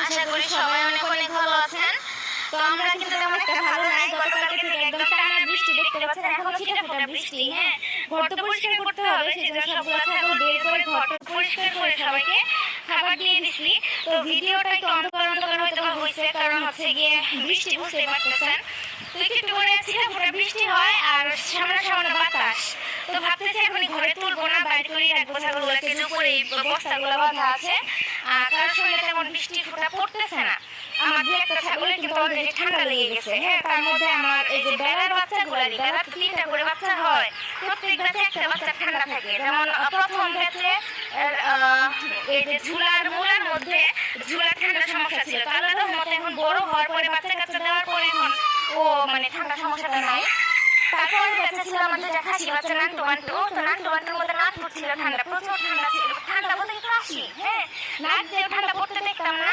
আশা করি সবাই অনেক অনেক ভালো আছেন। তো আমরা কিন্তু তেমন একটা ভালো নাই। গতকালকে থেকে একদম টানা বৃষ্টি দেখতে পাচ্ছেন, এখনো ছিটাফোঁটা বৃষ্টি। হ্যাঁ, ঘর তো পরিষ্কার করতে হবে, সেজন্য সবগুলো ছাগল বের করে ঘরটা পরিষ্কার করে সবাইকে খাবার দিয়ে দিছি। তো ভিডিওটা একটু অন্ধকার অন্ধকার হয়তো হয়েছে, কারণ হচ্ছে গিয়ে বৃষ্টি, বুঝতেই পারতেছেন। তো একটু করে ছিটাফোঁটা বৃষ্টি হয় আর সামনে সামনে বাতাস। তো ভাবতেছি এখন ঘরে তুলবো না, বাইরে করে রাখবো ছাগলগুলোকে, যে উপরে বস্তাগুলো বাঁধা আছে। কারণ শরীরে তেমন বৃষ্টি ফোঁটা পড়তেছে না। আমার দু একটা ছাগলের কিন্তু অলরেডি ঠান্ডা লেগে গেছে। হ্যাঁ, তার মধ্যে আমার এই যে বেড়ার বাচ্চাগুলারই, বেড়ার 3টা করে বাচ্চা হয়, প্রত্যেক ব্যাচে একটা বাচ্চা ঠান্ডা থাকে। যেমন প্রথম ব্যাচে এই যে ঝুলার মূলার মধ্যে ঝুলার ঠান্ডা সমস্যা ছিল, তো আল্লাহ রহমতে এখন বড় হওয়ার পরে বাচ্চা কাচ্চা দেওয়ার পরে এখন ও মানে ঠান্ডা সমস্যাটা নাই। তারপর বাচ্চা ছিল আমার দুটা খাসি বাচ্চা, নান্টু বান্টু। তো নান্টু বান্টুর মধ্যে নাক পড়ছিল ঠান্ডা, প্রচুর ঠান্ডা ছিল, ঠান্ডা বলতে কাশি। হ্যাঁ, নাক দিয়ে ঠান্ডা পড়তে দেখতাম না।